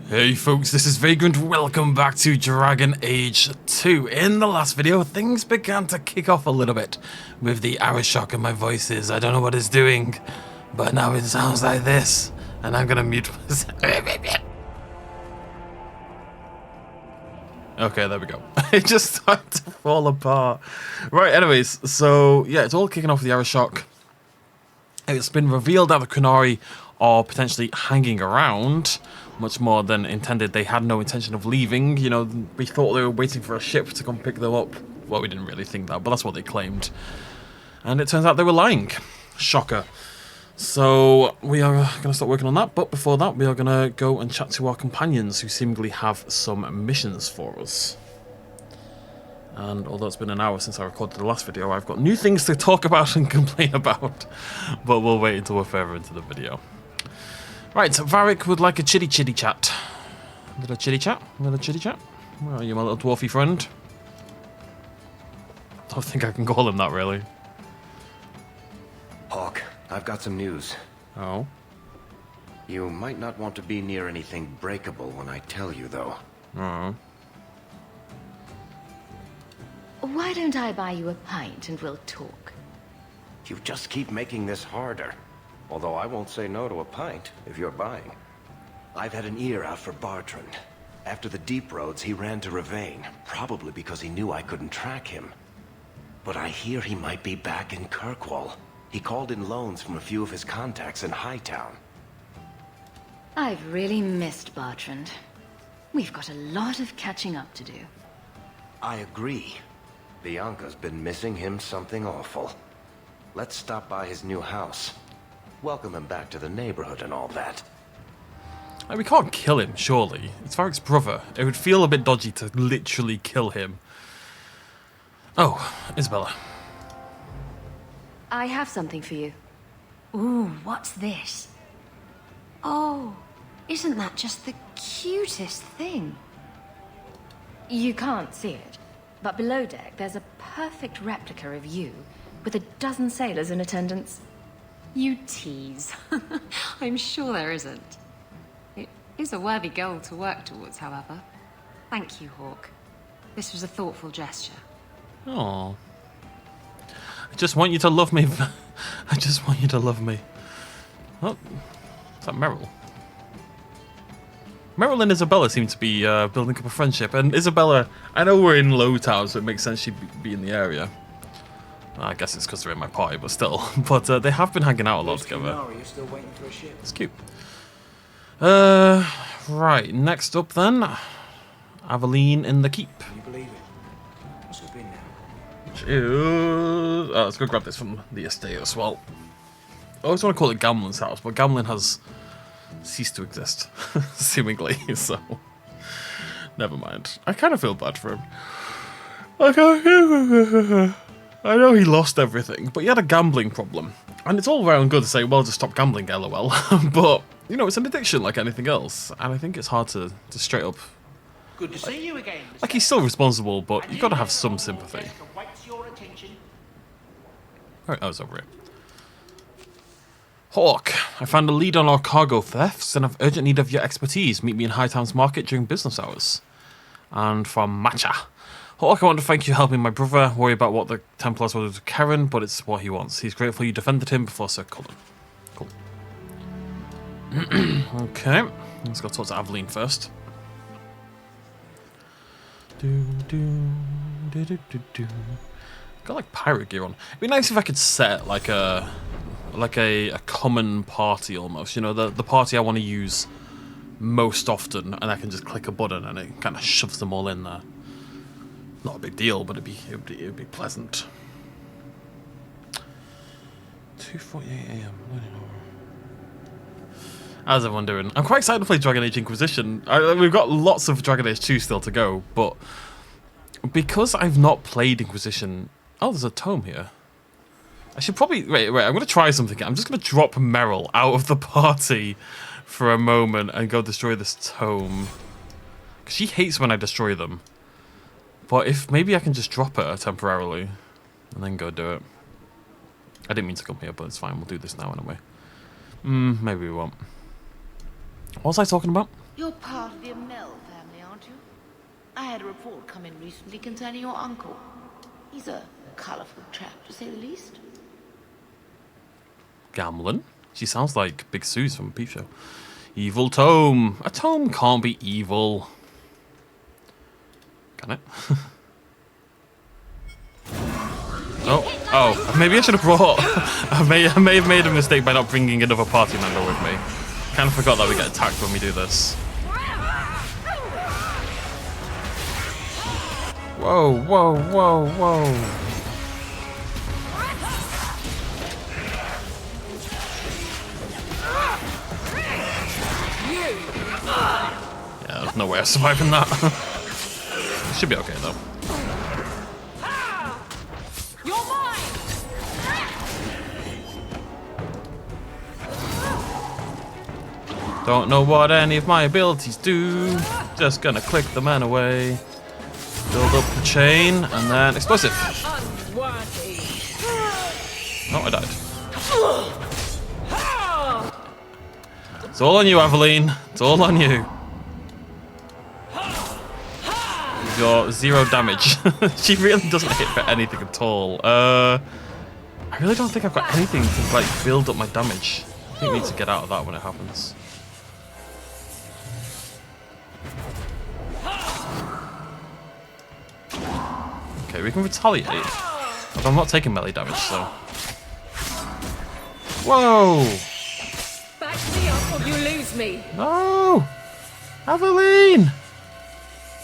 Hey folks, this is Vagrant. Welcome back to Dragon Age 2. In the last video, things began to kick off a little bit with the arrow shock in my voices. I don't know what it's doing, but now it sounds like this. And I'm gonna mute myself. Okay, there we go. It just started to fall apart. Right, anyways, so yeah, it's all kicking off with the arrow shock. It's been revealed that the Qunari are potentially hanging around much more than intended. They had no intention of leaving. You know, we thought they were waiting for a ship to come pick them up. Well, we didn't really think that, but that's what they claimed. And it turns out they were lying. Shocker. So we are going to start working on that, but before that we are going to go and chat to our companions who seemingly have some missions for us. And although it's been an hour since I recorded the last video, I've got new things to talk about and complain about. But we'll wait until we're further into the video. Right, so Varric would like a chitty chat. Little chitty chat? Little chitty chat? Where are you, my little dwarfy friend? Don't think I can call him that, really. Hawke, I've got some news. Oh? You might not want to be near anything breakable when I tell you, though. Oh. Why don't I buy you a pint and we'll talk? You just keep making this harder. Although I won't say no to a pint, if you're buying. I've had an ear out for Bartrand. After the Deep Roads, he ran to Ravain, probably because he knew I couldn't track him. But I hear he might be back in Kirkwall. He called in loans from a few of his contacts in Hightown. I've really missed Bartrand. We've got a lot of catching up to do. I agree. Bianca's been missing him something awful. Let's stop by his new house. Welcome him back to the neighborhood and all that. Like, we can't kill him, surely. It's Varric's brother. It would feel a bit dodgy to literally kill him. Oh, Isabella. I have something for you. Ooh, what's this? Oh, isn't that just the cutest thing? You can't see it, but below deck there's a perfect replica of you with a dozen sailors in attendance. You tease. I'm sure there isn't. It is a worthy goal to work towards, however. Thank you, Hawke. This was a thoughtful gesture. Oh. I just want you to love me. I just want you to love me. Oh, is that Meryl? Meryl and Isabella seem to be building up a friendship. And Isabella, I know we're in Low Town, so it makes sense she'd be in the area. I guess it's because they're in my party, but still. But they have been hanging out a lot together. Still waiting for a ship. It's cute. Right, next up then. Aveline in the Keep. Can you believe it? What's it been now? Which is... let's go grab this from the estate as well. I always want to call it Gamlen's house, but Gamlen has ceased to exist, seemingly, so... Never mind. I kind of feel bad for him. I know he lost everything, but he had a gambling problem. And it's all around good to say, well, just stop gambling, lol. But, you know, it's an addiction like anything else. And I think it's hard to straight up... Good to see you again. Like, he's still responsible, but you've got to have some sympathy. Alright, I was over it. Hawke, I found a lead on our cargo thefts and have urgent need of your expertise. Meet me in Hightown's market during business hours. And from Matcha. Hawke, I want to thank you for helping my brother. Worry about what the Templars will do to Karen, but it's what he wants. He's grateful you defended him before Sir Cullen. Cool. Okay, let's go talk to Aveline first. Got like pirate gear on. It'd be nice if I could set like a common party almost. You know, the party I want to use most often, and I can just click a button and it kind of shoves them all in there. Not a big deal, but it'd be pleasant. 2:48 AM. How's everyone doing? I'm quite excited to play Dragon Age Inquisition. We've got lots of Dragon Age 2 still to go, but because I've not played Inquisition... Oh, there's a tome here. I should probably... Wait, I'm going to try something. I'm just going to drop Meryl out of the party for a moment and go destroy this tome. Because she hates when I destroy them. But if maybe I can just drop her temporarily and then go do it. I didn't mean to come here, but it's fine. We'll do this now anyway. Maybe we won't. What was I talking about? You're part of a report come in recently concerning your uncle. He's a colourful chap, to say the least. Gamlin? She sounds like Big Suze from Peep Show. Evil tome. A tome can't be evil. Can it? Oh, maybe I should have brought... I may have made a mistake by not bringing another party member with me. Kind of forgot that we get attacked when we do this. Whoa, whoa, whoa, whoa. Yeah, there's no way of surviving that. Should be okay though. Don't know what any of my abilities do. Just gonna click the man away. Build up the chain and then explosive. Oh, I died. It's all on you, Aveline. It's all on you. You're 0 damage. She really doesn't hit for anything at all. I really don't think I've got anything to like build up my damage. I think we need to get out of that when it happens. Okay, we can retaliate. But I'm not taking melee damage, so. Whoa! Back me up or you lose me. No! Aveline!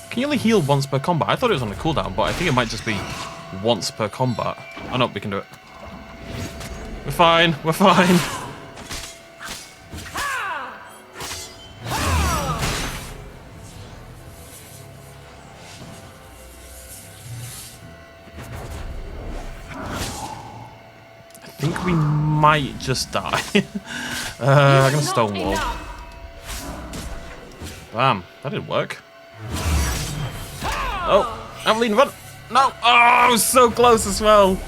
Can you only heal once per combat? I thought it was on a cooldown, but I think it might just be once per combat. Oh no, we can do it. We're fine, we're fine. I think we might just die. I'm gonna stonewall. Bam, that didn't work. Oh, Aveline, run! No! Oh, I was so close as well.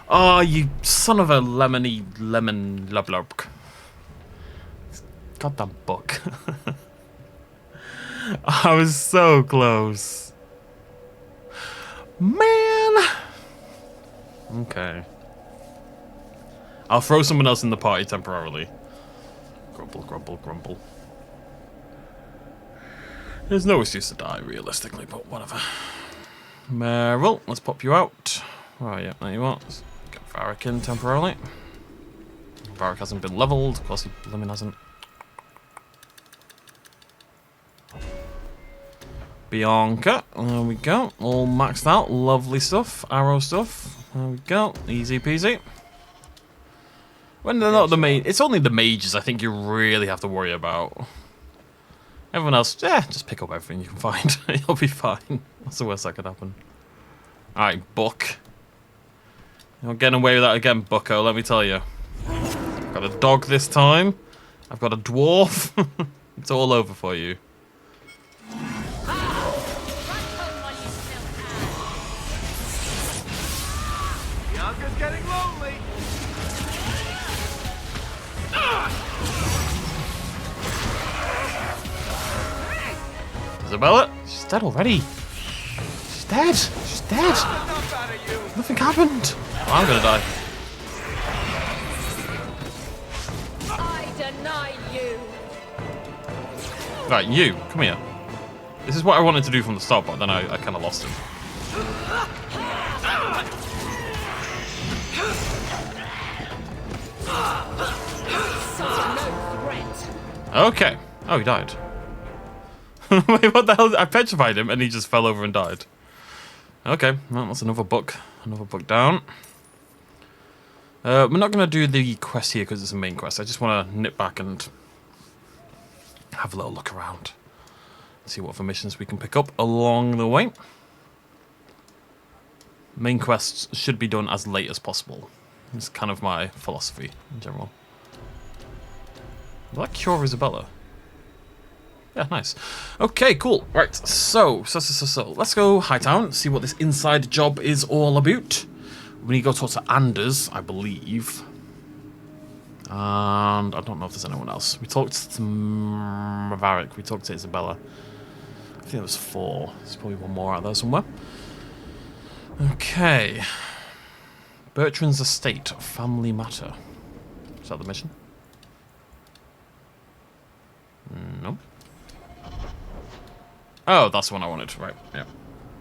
Oh, you son of a lemon lublub. Goddamn book. I was so close. Man! Okay. I'll throw someone else in the party temporarily. Grumble, grumble, grumble. There's no excuse to die, realistically, but whatever. Meryl, let's pop you out. Oh, yeah, there you are. Let's get Varric in temporarily. Varric hasn't been leveled. Of course, Lemon hasn't. Bianca, there we go. All maxed out. Lovely stuff. Arrow stuff. There we go. Easy peasy. When they're not the main, it's only the mages I think you really have to worry about. Everyone else, yeah, just pick up everything you can find. You'll be fine. What's the worst that could happen? Alright, Buck. You're getting away with that again, Bucko, let me tell you. I've got a dog this time. I've got a dwarf. It's all over for you. Bianca's getting lonely. Isabella? She's dead already. She's dead. She's dead. Nothing happened. Oh, I'm gonna die. I deny you. Right, you, come here. This is what I wanted to do from the start, but then I kind of lost him. No threat. Okay. Oh, he died. Wait, what the hell? I petrified him and he just fell over and died. Okay, well, that's another book. Another book down. We're not going to do the quest here because it's a main quest. I just want to nip back and have a little look around. See what other missions we can pick up along the way. Main quests should be done as late as possible. It's kind of my philosophy in general. Will that cure Isabella? Yeah, nice. Okay, cool. Right, so let's go Hightown, see what this inside job is all about. We need to go talk to Anders, I believe. And I don't know if there's anyone else. We talked to Varric, we talked to Isabella. I think it was 4. There's probably one more out there somewhere. Okay. Bertrand's estate, family matter. Is that the mission? No. Oh, that's the one I wanted. Right, yeah.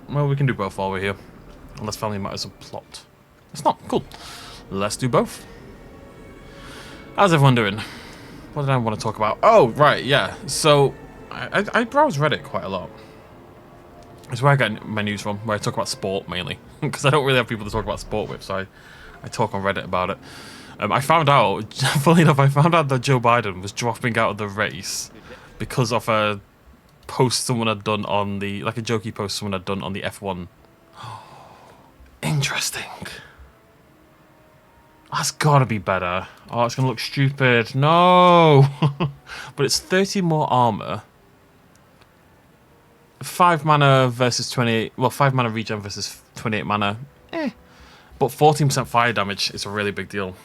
Well, we can do both while we're here. Unless family matters a plot. It's not. Cool. Let's do both. How's everyone doing? What did I want to talk about? Oh, right, yeah. So, I browse Reddit quite a lot. It's where I get my news from, where I talk about sport mainly. Because I don't really have people to talk about sport with, so I talk on Reddit about it. I found out, funny enough, that Joe Biden was dropping out of the race because of a post someone had done on the, like a jokey post someone had done on the F1. Interesting. That's gotta be better. Oh, it's gonna look stupid. No! But it's 30 more armor. 5 mana versus 28. Well, 5 mana regen versus 28 mana. But 14% fire damage is a really big deal.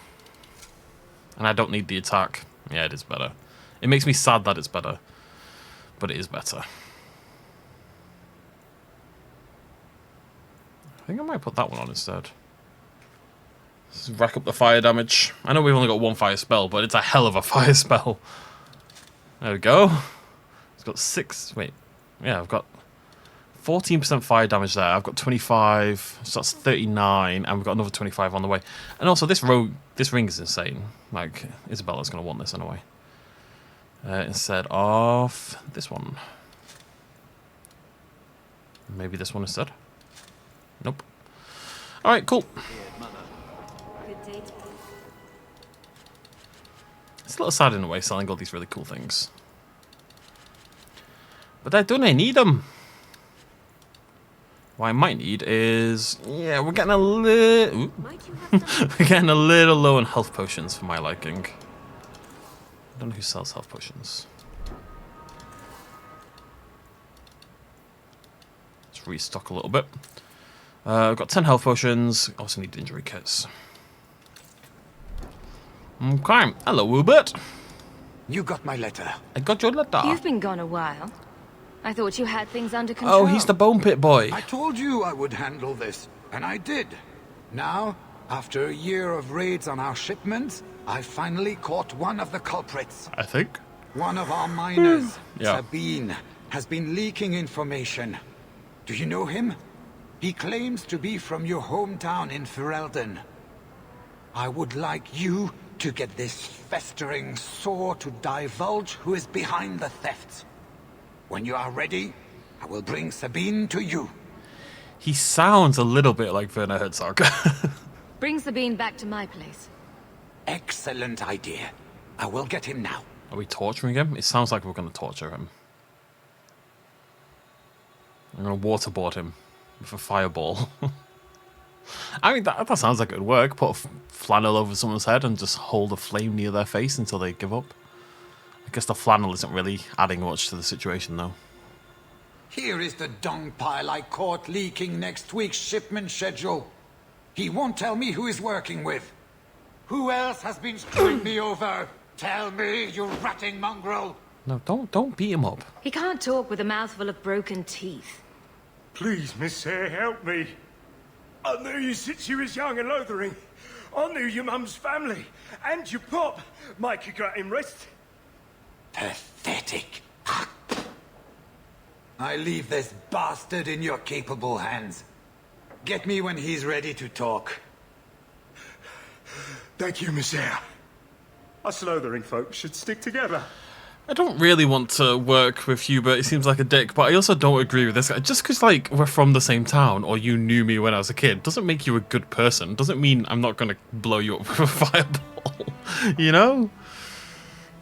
And I don't need the attack. Yeah, it is better. It makes me sad that it's better. But it is better. I think I might put that one on instead. Let's rack up the fire damage. I know we've only got 1 fire spell, but it's a hell of a fire spell. There we go. It's got 6. Wait. Yeah, I've got 14% fire damage there. I've got 25, so that's 39, and we've got another 25 on the way. And also, this ring is insane. Like, Isabella's going to want this anyway. Instead of this one. Maybe this one instead. Nope. Alright, cool. It's a little sad in a way, selling all these really cool things. But I don't need them. What I might need is... Yeah, we're getting a little... We're getting a little low on health potions for my liking. I don't know who sells health potions. Let's restock a little bit. I've got 10 health potions. Also need injury kits. Okay. Hello, Wilbert. You got my letter. I got your letter. You've been gone a while. I thought you had things under control. Oh, he's the bone pit boy. I told you I would handle this, and I did. Now, after a year of raids on our shipments, I finally caught one of the culprits. I think. One of our miners, Yeah. Sabine, has been leaking information. Do you know him? He claims to be from your hometown in Ferelden. I would like you to get this festering sore to divulge who is behind the thefts. When you are ready, I will bring Sabine to you. He sounds a little bit like Werner Herzog. Bring Sabine back to my place. Excellent idea. I will get him now. Are we torturing him? It sounds like we're going to torture him. I'm going to waterboard him with a fireball. I mean, that sounds like it would work. Put a flannel over someone's head and just hold a flame near their face until they give up. I guess the flannel isn't really adding much to the situation, though. Here is the dung pile I caught leaking next week's shipment schedule. He won't tell me who he's working with. Who else has been screwing me over? Tell me, you ratting mongrel! No, don't beat him up. He can't talk with a mouthful of broken teeth. Please, Miss Sayre, help me. I knew you since you was young and lothering. I knew your mum's family and your pop. Mike, you got him rest. Pathetic. I leave this bastard in your capable hands. Get me when he's ready to talk. Thank you, Miss Sayre. Us lothering folks should stick together. I don't really want to work with Hubert. He seems like a dick, but I also don't agree with this guy. Just because, like, we're from the same town or you knew me when I was a kid doesn't make you a good person. Doesn't mean I'm not going to blow you up with a fireball. You know?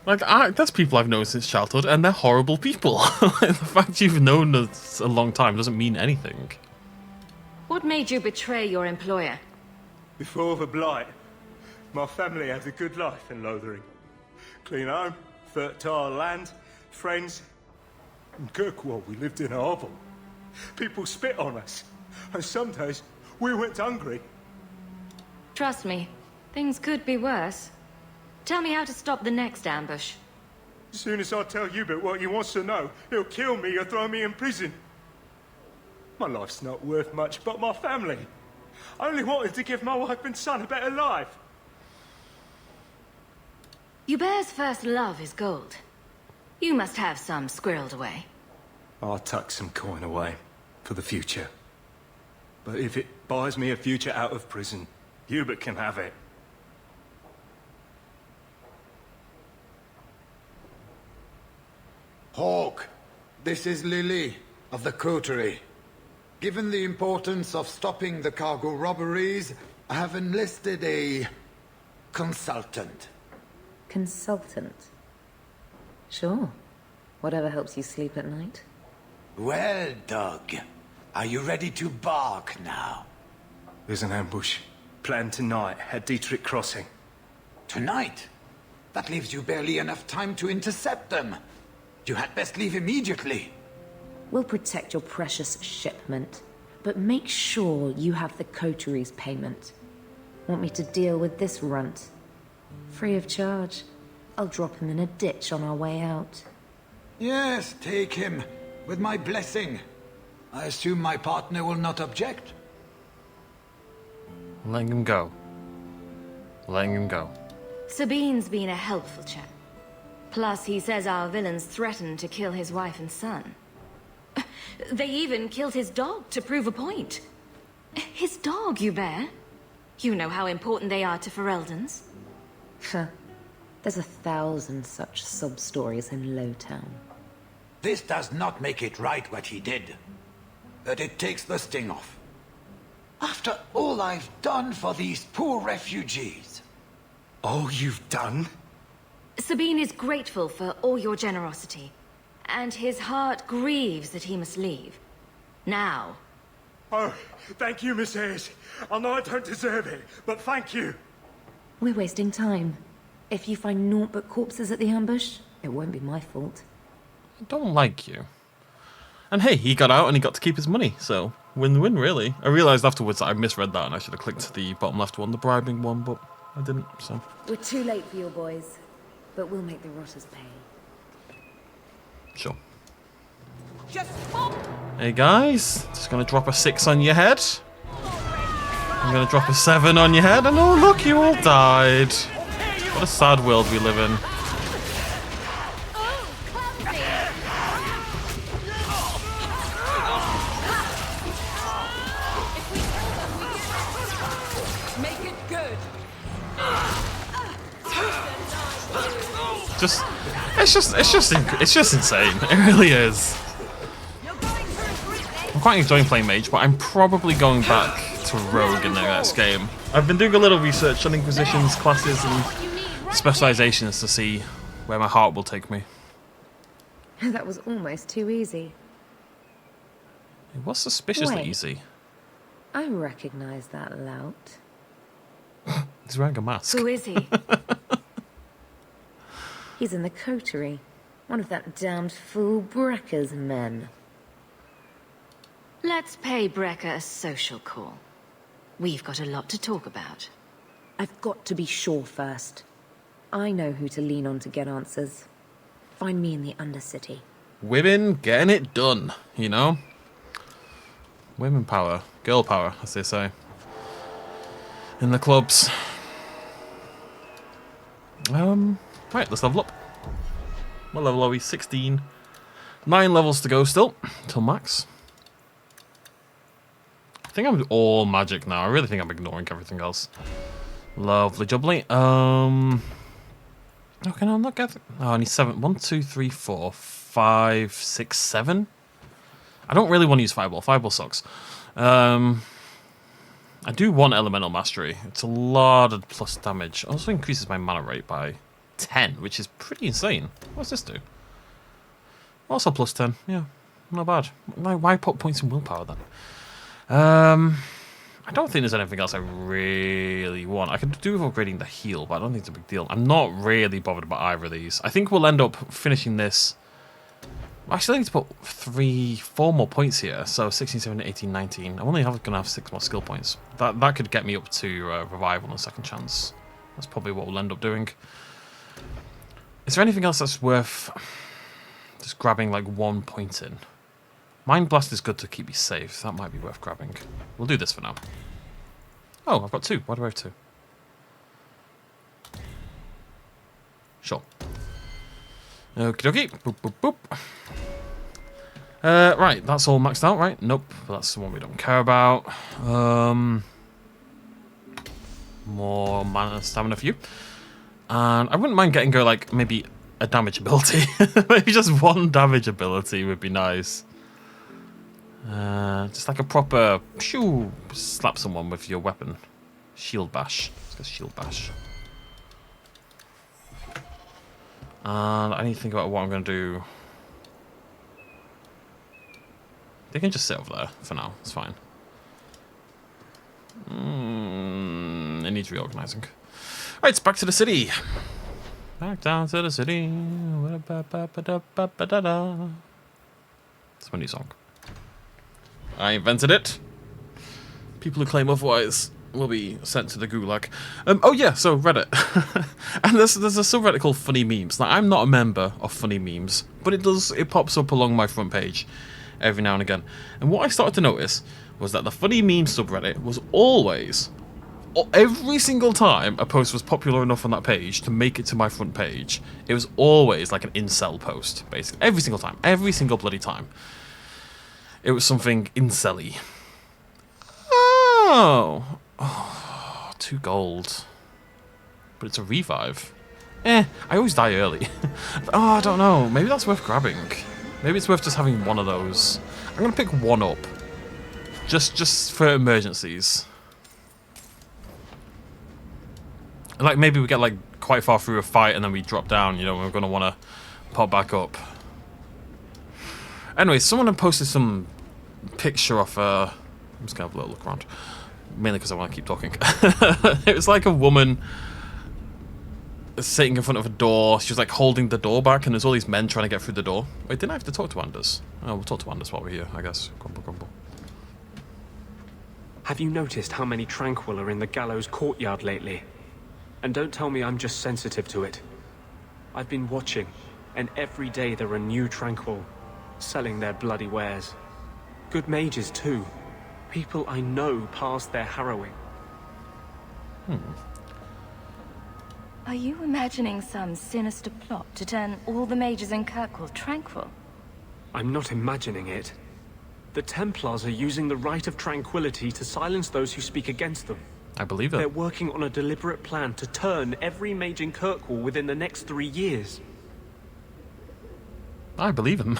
Like, there's people I've known since childhood, and they're horrible people. The fact you've known us a long time doesn't mean anything. What made you betray your employer? Before the blight, my family had a good life in Lothering. Clean home, fertile land, friends. In Kirkwall, we lived in a hovel. People spit on us, and some days we went hungry. Trust me, things could be worse. Tell me how to stop the next ambush. As soon as I tell Hubert what he wants to know, he'll kill me or throw me in prison. My life's not worth much, but my family. I only wanted to give my wife and son a better life. Hubert's first love is gold. You must have some squirreled away. I'll tuck some coin away for the future. But if it buys me a future out of prison, Hubert can have it. Hawke, this is Lily of the Coterie. Given the importance of stopping the cargo robberies, I have enlisted a consultant. Consultant? Sure. Whatever helps you sleep at night. Well, Doug, are you ready to bark now? There's an ambush planned tonight at Dietrich Crossing. Tonight? That leaves you barely enough time to intercept them. You had best leave immediately. We'll protect your precious shipment, but make sure you have the coterie's payment. Want me to deal with this runt? Free of charge. I'll drop him in a ditch on our way out. Yes, take him, with my blessing. I assume my partner will not object? Letting him go. Letting him go. Sabine's been a helpful chap. Plus, he says our villains threatened to kill his wife and son. They even killed his dog to prove a point. His dog, Hubert. You know how important they are to Fereldans. There's 1,000 such sub-stories in Lowtown. This does not make it right what he did. But it takes the sting off. After all I've done for these poor refugees. All you've done? Sabine is grateful for all your generosity, and his heart grieves that he must leave. Now. Oh, thank you, Miss Ayres. I know I don't deserve it, but thank you. We're wasting time. If you find naught but corpses at the ambush, it won't be my fault. I don't like you. And hey, he got out and he got to keep his money, so win-win really. I realised afterwards that I misread that and I should have clicked the bottom left one, the bribing one, but I didn't, so. We're too late for your boys, but we'll make the rotters pay. Sure. Just pop. Hey guys, just gonna drop a 6 on your head. I'm gonna drop a 7 on your head, and oh look, you all died. What a sad world we live in. Make it good. It's just insane. It really is. I'm quite enjoying playing Mage, but I'm probably going back to Rogue in the next game. I've been doing a little research on Inquisition's classes and specializations to see where my heart will take me. That was almost too easy. It was suspiciously Wait. easy. I recognize that lout. He's wearing a mask. Who is he? He's in the coterie. One of that damned fool Brekker's men. Let's pay Brecker a social call. We've got a lot to talk about. I've got to be sure first. I know who to lean on to get answers. Find me in the Undercity. Women getting it done, you know? Women power. Girl power, as they say. In the clubs. Right, let's level up. What level are we? 16. 9 levels to go still, till max. I think I'm all magic now. I really think I'm ignoring everything else. Lovely jubbly. Okay, no, I'm not getting. Oh, I need 7. 1, 2, 3, 4, 5, 6, 7. I don't really want to use Fireball. Fireball sucks. I do want Elemental Mastery. It's a lot of plus damage. Also increases my mana rate by 10, which is pretty insane. What's this do? Also plus 10. Yeah, not bad. Why put points in willpower then? I don't think there's anything else I really want. I could do with upgrading the heal, but I don't think it's a big deal. I'm not really bothered about either of these. I think we'll end up finishing this. Actually, I need to put 4 more points here. So 16, 17, 18, 19. I'm only going to have 6 more skill points. That could get me up to revival on a second chance. That's probably what we'll end up doing. Is there anything else that's worth just grabbing like 1 point in? Mind Blast is good to keep you safe. So that might be worth grabbing. We'll do this for now. Oh, I've got 2. Why do I have 2? Sure. Okie dokie. Boop, boop, boop. Right, that's all maxed out, right? Nope. That's the one we don't care about. More mana, stamina for you. And I wouldn't mind getting her, like, maybe a damage ability. Maybe just 1 damage ability would be nice. Just like a proper shoo, slap someone with your weapon. Shield bash. Let's go shield bash. And I need to think about what I'm going to do. They can just sit over there for now. It's fine. It needs reorganizing. Right, it's back to the city. Back down to the city. It's my new song. I invented it. People who claim otherwise will be sent to the gulag. Oh yeah, so Reddit. And there's a subreddit called Funny Memes. Now, I'm not a member of Funny Memes, but it pops up along my front page every now and again. And what I started to notice was that the Funny Memes subreddit was always, every single time a post was popular enough on that page to make it to my front page, it was always like an incel post, basically. Every single time. Every single bloody time. It was something incel-y. Oh, 2 gold. But it's a revive. I always die early. I don't know. Maybe that's worth grabbing. Maybe it's worth just having 1 of those. I'm going to pick 1 up. Just for emergencies. Like, maybe we get, like, quite far through a fight and then we drop down, you know, we're going to want to pop back up. Anyway, someone had posted some picture of, I'm just going to have a little look around. Mainly because I want to keep talking. It was like a woman sitting in front of a door. She was like holding the door back, and there's all these men trying to get through the door. Wait, didn't I have to talk to Anders? Oh, we'll talk to Anders while we're here, I guess. Grumble, grumble. Have you noticed how many Tranquil are in the gallows courtyard lately? And don't tell me I'm just sensitive to it. I've been watching, and every day there are new Tranquil selling their bloody wares. Good mages too. People I know past their harrowing. Are you imagining some sinister plot to turn all the mages in Kirkwall tranquil? I'm not imagining it. The Templars are using the right of tranquility to silence those who speak against them. I believe it. They're working on a deliberate plan to turn every mage in Kirkwall within the next 3 years. I believe him.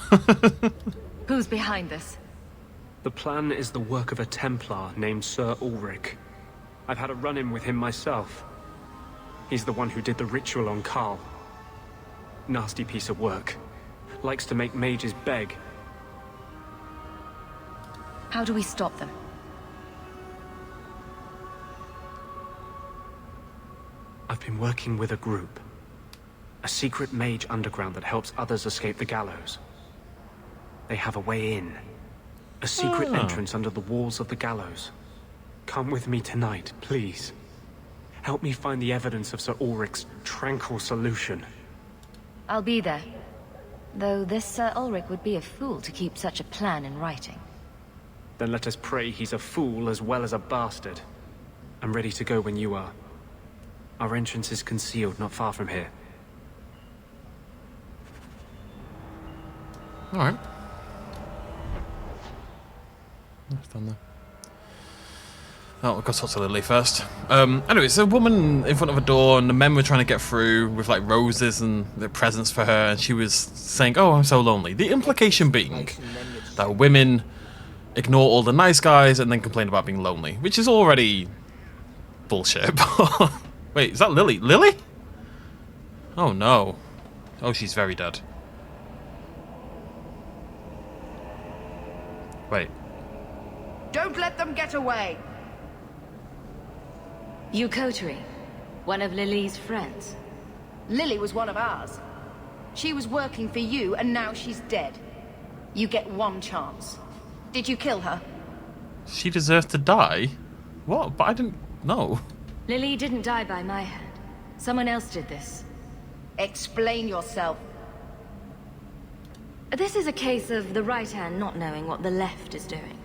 Who's behind this? The plan is the work of a Templar named Sir Ulrich. I've had a run-in with him myself. He's the one who did the ritual on Carl. Nasty piece of work. Likes to make mages beg. How do we stop them? I've been working with a group. A secret mage underground that helps others escape the gallows. They have a way in. A secret entrance under the walls of the gallows. Come with me tonight, please. Help me find the evidence of Sir Ulrich's tranquil solution. I'll be there. Though this Sir Ulrich would be a fool to keep such a plan in writing. Then let us pray he's a fool as well as a bastard. I'm ready to go when you are. Our entrance is concealed not far from here. Alright. Done there. Oh, we've got to talk to Lily first. Anyway, it's a woman in front of a door, and the men were trying to get through with like roses and their presents for her, and she was saying, "Oh, I'm so lonely." The implication being that women ignore all the nice guys and then complain about being lonely, which is already bullshit. Wait, is that Lily? Lily? Oh no. Oh, she's very dead. Wait. Don't let them get away! You Coterie, one of Lily's friends. Lily was one of ours. She was working for you, and now she's dead. You get 1 chance. Did you kill her? She deserves to die? What? But I didn't know. Lily didn't die by my hand. Someone else did this. Explain yourself. This is a case of the right hand not knowing what the left is doing.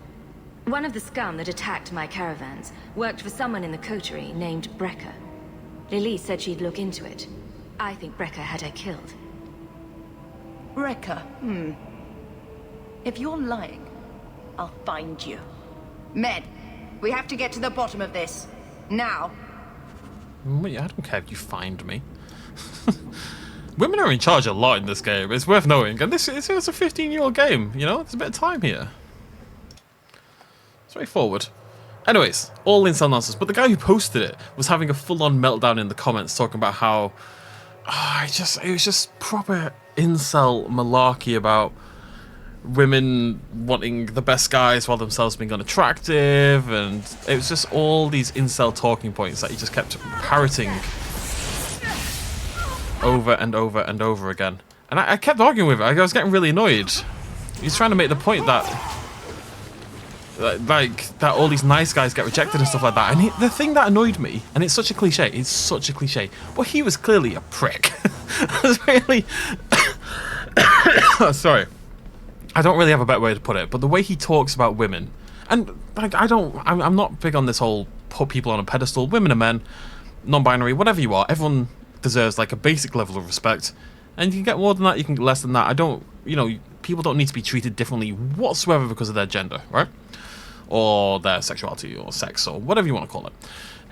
One of the scum that attacked my caravans worked for someone in the coterie named Brecker. Lily said she'd look into it. I think Brecker had her killed. Wrecker, If you're lying, I'll find you. Men, we have to get to the bottom of this. Now. I don't care if you find me. Women are in charge a lot in this game. It's worth knowing. And it's a 15-year-old game, you know? There's a bit of time here. Straightforward. Anyways, all incel nonsense. But the guy who posted it was having a full-on meltdown in the comments talking about how... it was just proper incel malarkey about women wanting the best guys while themselves being unattractive, and it was just all these incel talking points that he just kept parroting over and over and over again. And I kept arguing with it. I was getting really annoyed. He's trying to make the point that all these nice guys get rejected and stuff like that. And the thing that annoyed me, and it's such a cliche, but he was clearly a prick. I was really... Sorry. I don't really have a better way to put it, but the way he talks about women, and like I'm not big on this whole put people on a pedestal. Women and men, non-binary, whatever you are, everyone deserves like a basic level of respect, and you can get more than that, you can get less than that. People don't need to be treated differently whatsoever because of their gender, right? Or their sexuality or sex or whatever you want to call it.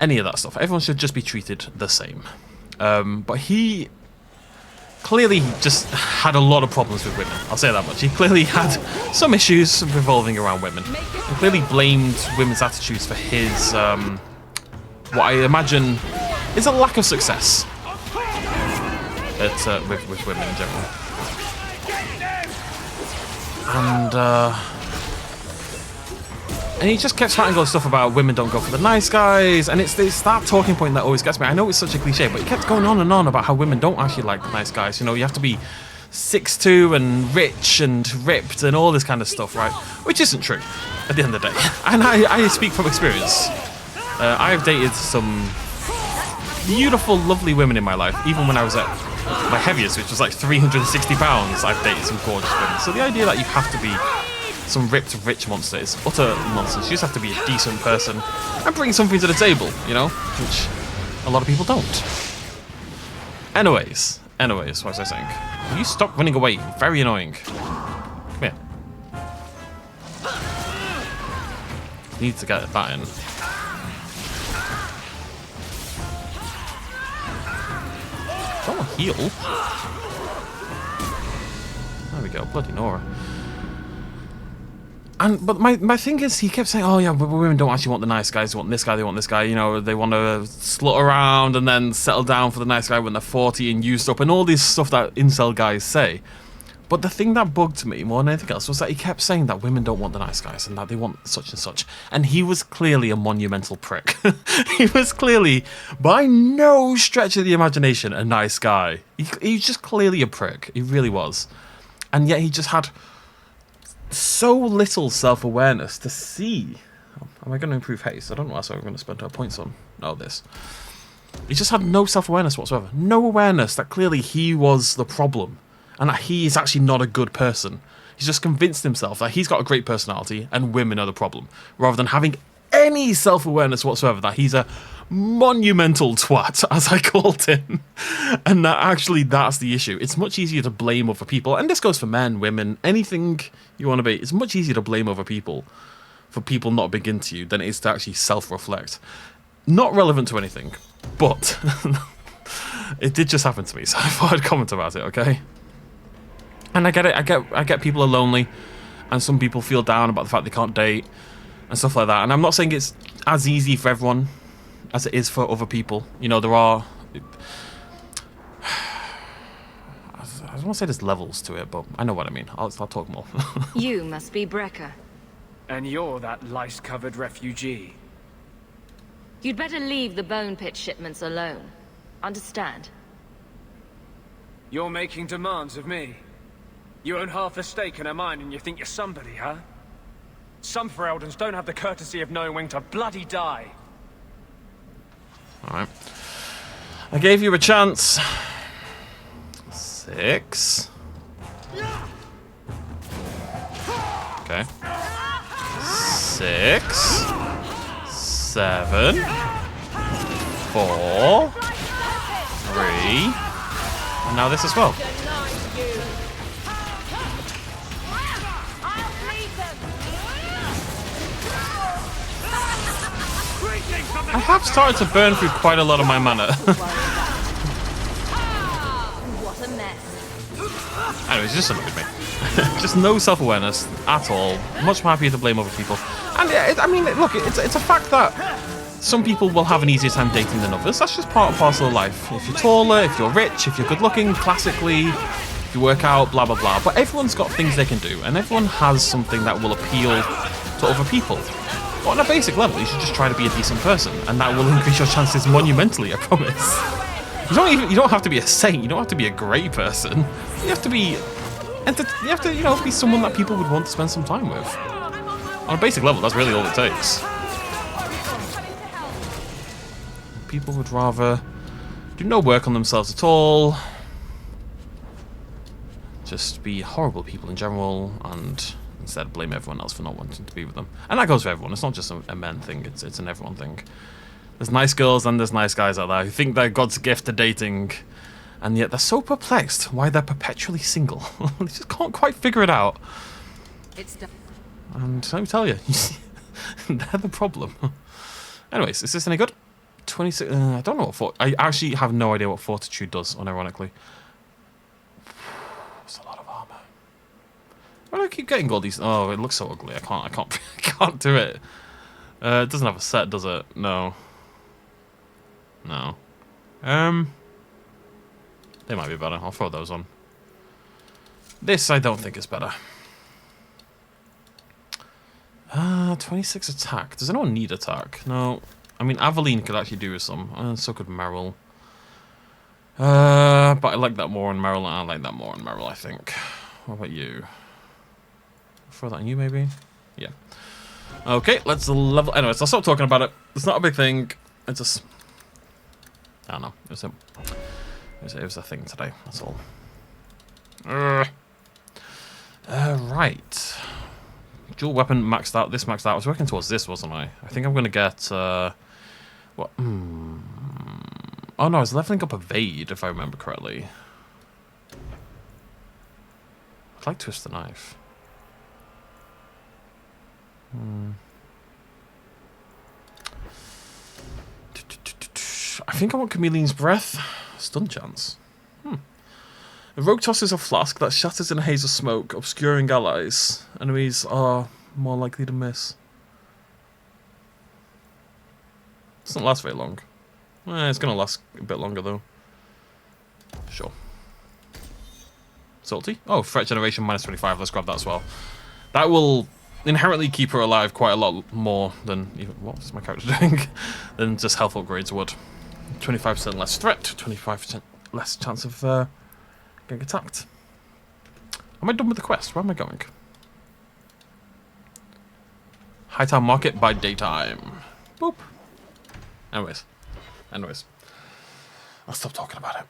Any of that stuff. Everyone should just be treated the same. But he clearly just had a lot of problems with women. I'll say that much. He clearly had some issues revolving around women. And clearly blamed women's attitudes for his, what I imagine is a lack of success with women in general. And he just kept spouting all this stuff about women don't go for the nice guys, and it's that talking point that always gets me. I know it's such a cliche, but he kept going on and on about how women don't actually like the nice guys. You know, you have to be 6'2" and rich and ripped and all this kind of stuff, right? Which isn't true at the end of the day. And I speak from experience. I've dated some beautiful, lovely women in my life, even when I was at my heaviest, which was like 360 pounds. I've dated some gorgeous women. So the idea that you have to be some ripped rich monster is utter nonsense. You just have to be a decent person and bring something to the table, you know, which a lot of people don't. Anyways, what was I saying? Will you stop running away? You're very annoying. Come here. Need to get that in. Don't heal. There we go, bloody Nora. But my thing is, he kept saying, oh yeah, but women don't actually want the nice guys, they want this guy, you know, they want to slut around and then settle down for the nice guy when they're 40 and used up, and all this stuff that incel guys say. But the thing that bugged me more than anything else was that he kept saying that women don't want the nice guys and that they want such and such. And he was clearly a monumental prick. He was clearly, by no stretch of the imagination, a nice guy. He was just clearly a prick. He really was. And yet he just had so little self-awareness to see. Am I going to improve haste? I don't know what else I'm going to spend our points on. No, this. He just had no self-awareness whatsoever. No awareness that clearly he was the problem and that he is actually not a good person. He's just convinced himself that he's got a great personality and women are the problem, rather than having any self-awareness whatsoever that he's a monumental twat, as I called him, and that actually that's the issue. It's much easier to blame other people, and this goes for men, women, anything you want to be. It's much easier to blame other people for people not being into you than it is to actually self-reflect. Not relevant to anything, but it did just happen to me, so I thought I'd comment about it, okay? And I get it, I get people are lonely, and some people feel down about the fact they can't date and stuff like that, and I'm not saying it's as easy for everyone as it is for other people. You know, there are, I don't want to say there's levels to it, but I know what I mean. I'll talk more. You must be Brecker. And you're that lice-covered refugee. You'd better leave the bone pit shipments alone. Understand? You're making demands of me. You own half the stake in a mine and you think you're somebody, huh? Some Fereldens don't have the courtesy of knowing when to bloody die. Alright. I gave you a chance. 6. Okay. 6, 7, 4, 3, and now this as well. I have started to burn through quite a lot of my mana. What a mess. Anyways, just annoyed me. Just no self-awareness at all. Much happier to blame other people. And I mean, look, it's a fact that some people will have an easier time dating than others. That's just part and parcel of life. If you're taller, if you're rich, if you're good looking, classically, if you work out, blah, blah, blah. But everyone's got things they can do, and everyone has something that will appeal to other people. But on a basic level, you should just try to be a decent person, and that will increase your chances monumentally, I promise. You don't have to be a saint, you don't have to be a great person. You have to be, you know, be someone that people would want to spend some time with. On a basic level, that's really all it takes. People would rather do no work on themselves at all, just be horrible people in general, and instead blame everyone else for not wanting to be with them. And that goes for everyone. It's not just a men thing, it's an everyone thing. There's nice girls and there's nice guys out there who think they're God's gift to dating, and yet they're so perplexed why they're perpetually single. They just can't quite figure it out. And let me tell you, they're the problem. Anyways, is this any good? 26. I don't know what I actually have no idea what fortitude does, unironically. It's a lot of armor. Why do I keep getting all these? Oh, it looks so ugly. I can't do it. It doesn't have a set, does it? No. No. They might be better. I'll throw those on. This I don't think is better. 26 attack. Does anyone need attack? No. I mean, Aveline could actually do with some. And so could Meryl. But I like that more on Meryl, and I like that more on Meryl, I think. What about you? Throw that on you, maybe? Yeah. Okay, let's level... Anyways, I'll stop talking about it. It's not a big thing. It's just... I don't know. It was a thing today. That's all. Right. Dual weapon maxed out. This maxed out. I was working towards this, wasn't I? I think I'm going to get... what? Oh, no. I was leveling up Evade, if I remember correctly. I'd like Twist the Knife. I think I want Chameleon's Breath. Stun chance. A rogue tosses a flask that shatters in a haze of smoke, obscuring allies. Enemies are more likely to miss. Doesn't last very long. It's going to last a bit longer, though. Sure. Salty? Oh, threat generation minus 25. Let's grab that as well. That will inherently keep her alive quite a lot more than... even what was my character doing? Than just health upgrades would. 25% less threat, 25% less chance of getting attacked. Am I done with the quest? Where am I going? Hightown Market by daytime. Boop. Anyways. I'll stop talking about it.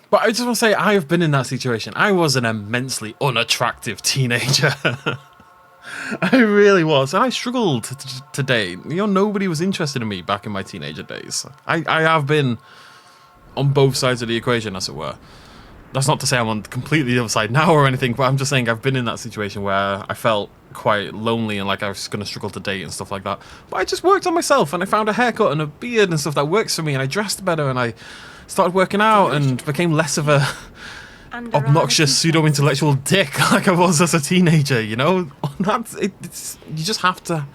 But I just want to say, I have been in that situation. I was an immensely unattractive teenager. I really was. And I struggled to date. You know, nobody was interested in me back in my teenager days. I have been on both sides of the equation, as it were. That's not to say I'm on completely the other side now or anything, but I'm just saying I've been in that situation where I felt quite lonely and like I was going to struggle to date and stuff like that. But I just worked on myself, and I found a haircut and a beard and stuff that works for me, and I dressed better, and I started working out and became less of a obnoxious pseudo-intellectual dick like I was as a teenager, you know? You just have to...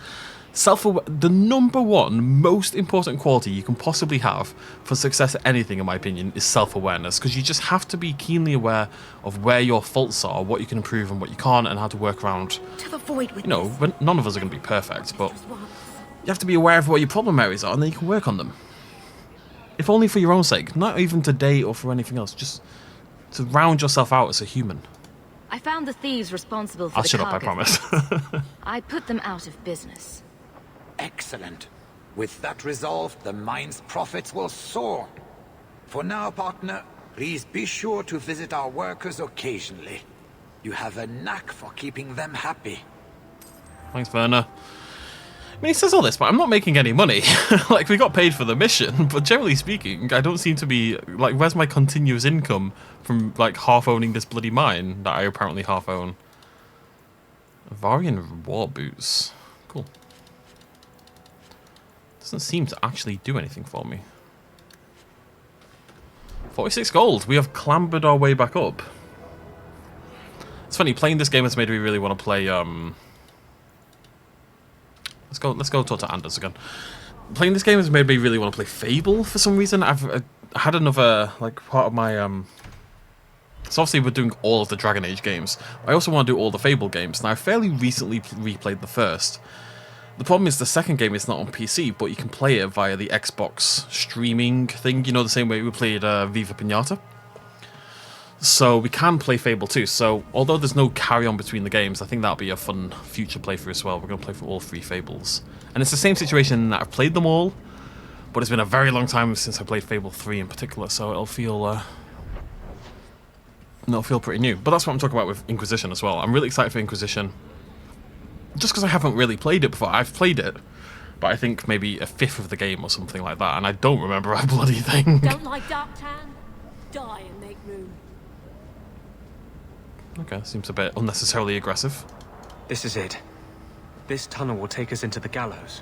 The number one most important quality you can possibly have for success at anything, in my opinion, is self-awareness, because you just have to be keenly aware of where your faults are, what you can improve and what you can't, and how to work around. You know, none of us are going to be perfect, but you have to be aware of what your problem areas are, and then you can work on them. If only for your own sake, not even to date or for anything else, just to round yourself out as a human. I found the thieves responsible for I'll the shut up, I cargo. promise. I put them out of business. Excellent. With that resolved, the mine's profits will soar. For now, partner, Please be sure to visit our workers occasionally. You have a knack for keeping them happy. Thanks, Werner. I mean, he says all this, but I'm not making any money. Like, we got paid for the mission, but generally speaking, I don't seem to be... Like, where's my continuous income from, like, half-owning this bloody mine that I apparently half-own? Varian war boots. Cool. Doesn't seem to actually do anything for me. 46 gold. We have clambered our way back up. It's funny, playing this game has made me really want to play, Let's go talk to Anders again. Playing this game has made me really want to play Fable for some reason. I've had another, like, part of my, So obviously we're doing all of the Dragon Age games. I also want to do all the Fable games. Now, I fairly recently replayed the first. The problem is the second game is not on PC, but you can play it via the Xbox streaming thing. You know, the same way we played Viva Pinata. So we can play Fable 2. So although there's no carry-on between the games, I think that'll be a fun future playthrough as well. We're going to play through all 3 Fables. And it's the same situation in that I've played them all, but it's been a very long time since I played Fable 3 in particular, so it'll feel pretty new. But that's what I'm talking about with Inquisition as well. I'm really excited for Inquisition. Just because I haven't really played it before. I've played it, but I think maybe a fifth of the game or something like that, and I don't remember a bloody thing. Don't like dark tan? Die and make room. Okay, seems a bit unnecessarily aggressive. This is it. This tunnel will take us into the gallows.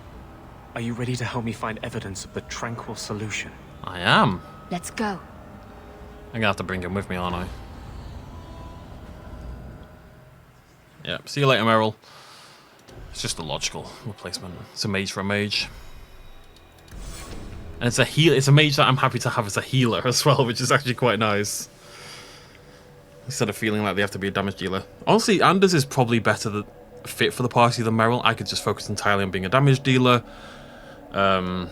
Are you ready to help me find evidence of the tranquil solution? I am. Let's go. I'm gonna have to bring him with me, aren't I? Yeah, see you later, Meryl. It's just a logical replacement. It's a mage for a mage. And it's a heal. It's a mage that I'm happy to have as a healer as well, which is actually quite nice. Instead of feeling like they have to be a damage dealer. Honestly, Anders is probably better fit for the party than Meryl. I could just focus entirely on being a damage dealer. And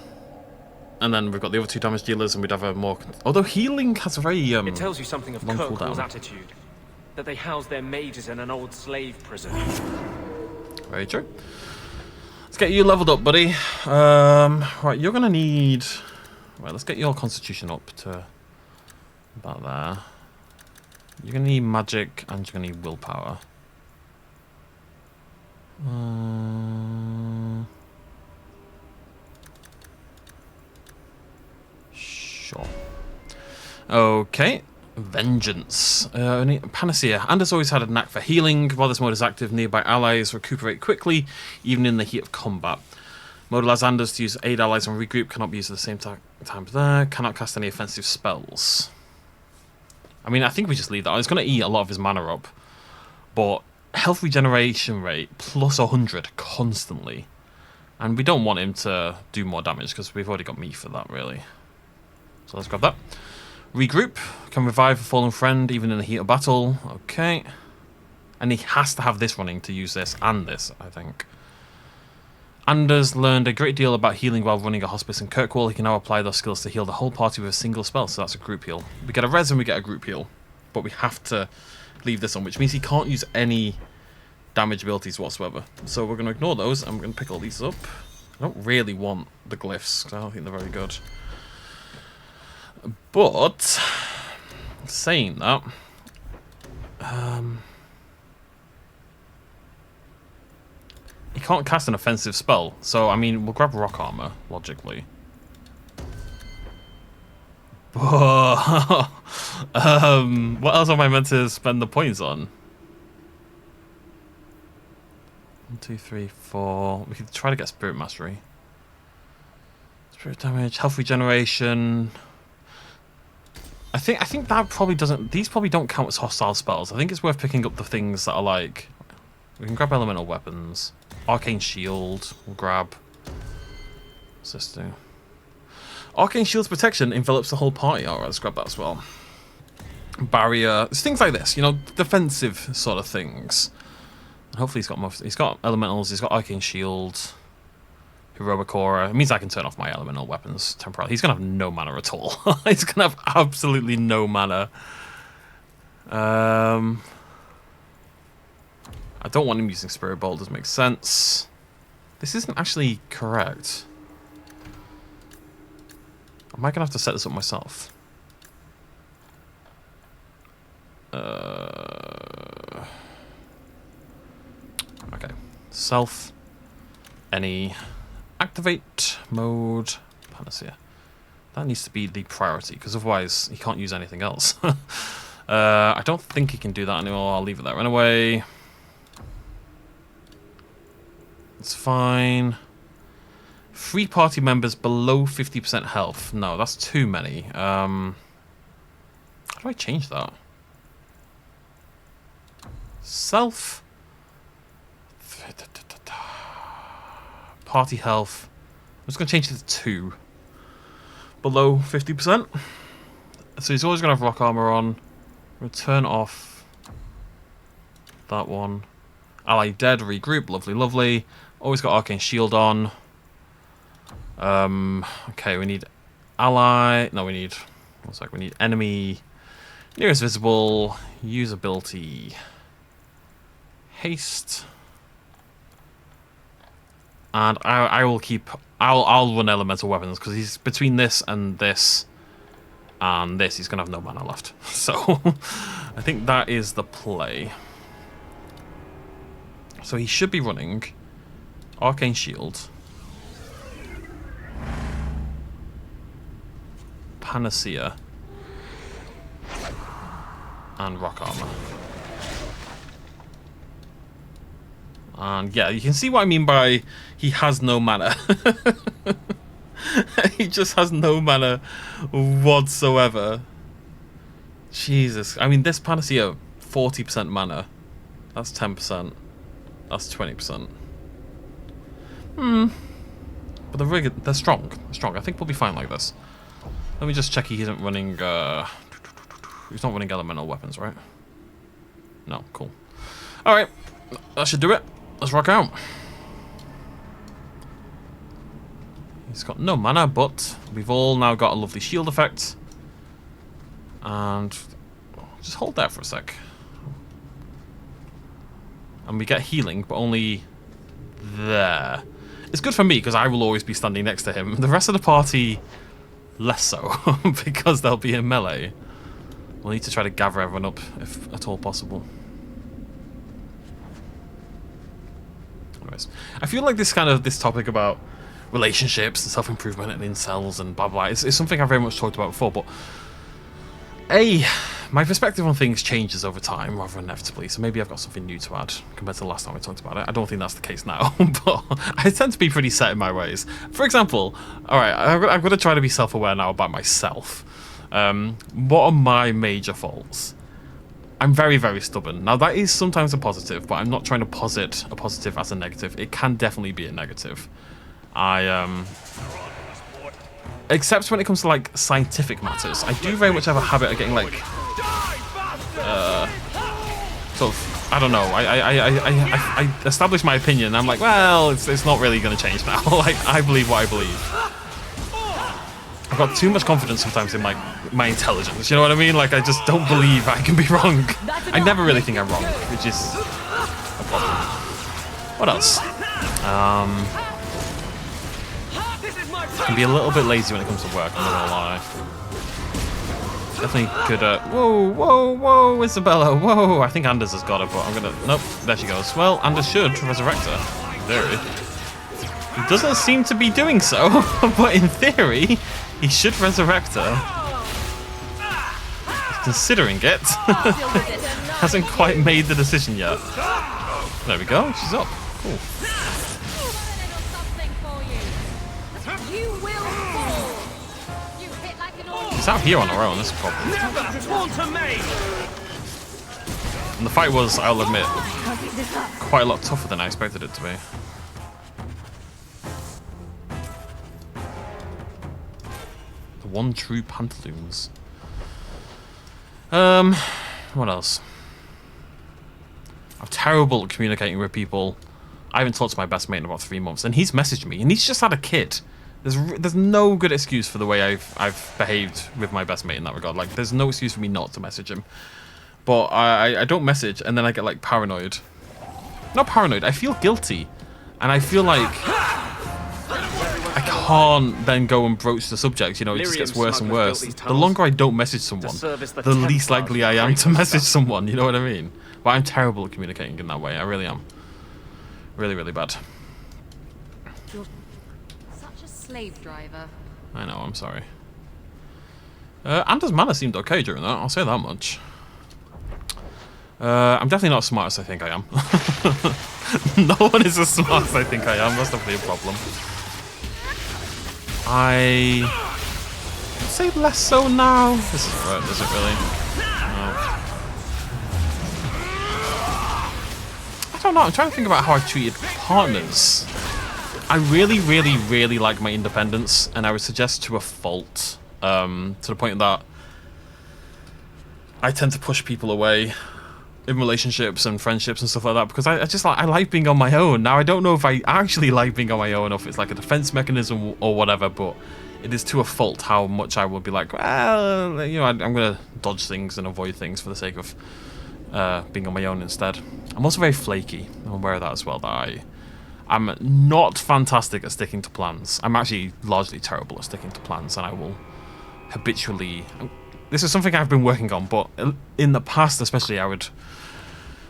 then we've got the other 2 damage dealers, and we'd have a more... Although healing has a very It tells you something of long Kirkwall's cooldown. attitude. That they house their mages in an old slave prison. Very true. Let's get you leveled up, buddy. Right, you're gonna need... Right, let's get your constitution up to about there. You're gonna need magic, and you're gonna need willpower. Sure. Okay. Vengeance. Panacea. Anders always had a knack for healing. While this mode is active, nearby allies recuperate quickly, even in the heat of combat. Mode allows Anders to use aid allies and regroup. Cannot be used at the same time there. Cannot cast any offensive spells. I mean, I think we just leave that. It's going to eat a lot of his mana up. But health regeneration rate plus 100 constantly. And we don't want him to do more damage because we've already got me for that, really. So let's grab that. Regroup. Can revive a fallen friend even in the heat of battle. Okay. And he has to have this running to use this and this, I think. Anders learned a great deal about healing while running a hospice in Kirkwall. He can now apply those skills to heal the whole party with a single spell, so that's a group heal. We get a res and we get a group heal, but we have to leave this on, which means he can't use any damage abilities whatsoever. So we're going to ignore those, and we're going to pick all these up. I don't really want the glyphs, because I don't think they're very good. But, saying that, he can't cast an offensive spell, so I mean, we'll grab rock armor, logically. What else am I meant to spend the points on? 1, 2, 3, 4. We could try to get spirit mastery. Spirit damage, health regeneration. I think that probably doesn't. These probably don't count as hostile spells. I think it's worth picking up the things that are like. We can grab elemental weapons. Arcane shield. We'll grab. What's this do? Arcane shield's protection envelops the whole party. Alright, let's grab that as well. Barrier. It's things like this, you know, defensive sort of things. And hopefully he's got more. He's got elementals. He's got arcane shield. Heroic aura. It means I can turn off my elemental weapons temporarily. He's gonna have no mana at all. He's gonna have absolutely no mana. I don't want him using Spirit Bolt, doesn't make sense. This isn't actually correct. Am I gonna have to set this up myself? Okay. Self. Any. Activate. Mode. Panacea. That needs to be the priority, because otherwise he can't use anything else. I don't think he can do that anymore. I'll leave it there. Run away. It's fine. 3 party members below 50% health. No, that's too many. How do I change that? Self. Party health. I'm just going to change it to 2. Below 50%. So he's always going to have rock armor on. We'll turn off that one. Ally dead, regroup. Lovely, lovely. Always got arcane shield on. Okay, we need ally. No, we need. One sec. We need enemy. Nearest visible. Usability. Haste. And I will keep. I'll run elemental weapons because he's between this and this. And this, he's gonna have no mana left. So I think that is the play. So he should be running arcane shield, panacea, and rock armor. And yeah, you can see what I mean by he has no mana. He just has no mana whatsoever. Jesus. I mean, this panacea, 40% mana. That's 10%. That's 20%. But they're strong. They're strong. I think we'll be fine like this. Let me just check he isn't running... he's not running elemental weapons, right? No, cool. Alright. That should do it. Let's rock out. He's got no mana, but we've all now got a lovely shield effect. And just hold there for a sec. And we get healing, but only there. It's good for me, because I will always be standing next to him. The rest of the party, less so, because they'll be in melee. We'll need to try to gather everyone up, if at all possible. Anyways, I feel like this topic about relationships and self-improvement and incels and blah blah is something I've very much talked about before, but my perspective on things changes over time rather inevitably, so maybe I've got something new to add compared to the last time we talked about it. I don't think that's the case now, but I tend to be pretty set in my ways. For example, alright, I'm going to try to be self-aware now about myself. What are my major faults? I'm very, very stubborn. Now that is sometimes a positive, but I'm not trying to posit a positive as a negative. It can definitely be a negative. Except when it comes to like scientific matters, I do very much have a habit of getting like sort of, I don't know, I establish my opinion and I'm like, well, it's not really going to change now. Like, I believe what I believe. I've got too much confidence sometimes in my intelligence, you know what I mean? Like, I just don't believe I can be wrong. I never really think I'm wrong, which is a problem. What else? Can be a little bit lazy when it comes to work, I'm not gonna lie. Definitely could, whoa, Isabella, whoa. I think Anders has got her, but I'm gonna, nope, there she goes. Well, Anders should resurrect her, in theory. He doesn't seem to be doing so, but in theory, he should resurrect her. He's considering it. Hasn't quite made the decision yet. There we go, she's up, cool. She's out here on her own, that's a problem. And the fight was, I'll admit, quite a lot tougher than I expected it to be. The one true pantaloons. What else? I'm terrible at communicating with people. I haven't talked to my best mate in about 3 months, and he's messaged me, and he's just had a kid. There's no good excuse for the way I've behaved with my best mate in that regard. Like, there's no excuse for me not to message him. But I don't message, and then I get, like, paranoid. Not paranoid, I feel guilty. And I feel like... I can't then go and broach the subject, you know, it just gets worse and worse. The longer I don't message someone, the least likely I am to message someone, you know what I mean? But I'm terrible at communicating in that way, I really am. Really, really bad. You're such a slave driver. I know, I'm sorry. Anders' manner seemed okay during that, I'll say that much. I'm definitely not as smart as I think I am. No one is as smart as I think I am, that's definitely a problem. I would say less so now. This is right, is it really? No. I don't know, I'm trying to think about how I've treated partners. I really, really, really like my independence, and I would suggest to a fault. To the point that I tend to push people away in relationships and friendships and stuff like that because I just like, I like being on my own. Now I don't know if I actually like being on my own or if it's like a defense mechanism or whatever, but it is to a fault how much I will be like, well, you know, I'm gonna dodge things and avoid things for the sake of being on my own instead. I'm also very flaky. I'm aware of that as well, that I'm not fantastic at sticking to plans. I'm actually largely terrible at sticking to plans, and I will habitually... This is something I've been working on, but in the past especially I would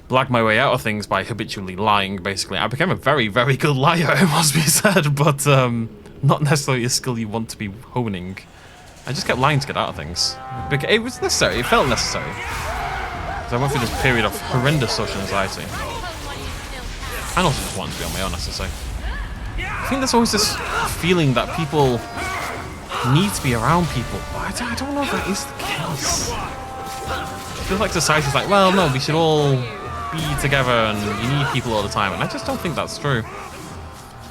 blag my way out of things by habitually lying, basically. I became a very, very good liar, it must be said, but not necessarily a skill you want to be honing. I just kept lying to get out of things. It was necessary, it felt necessary. So I went through this period of horrendous social anxiety. And also just wanted to be on my own, as I say. I think there's always this feeling that people need to be around people. But I don't know if that is the case. It feels like society's like, well, no, we should all be together and you need people all the time. And I just don't think that's true.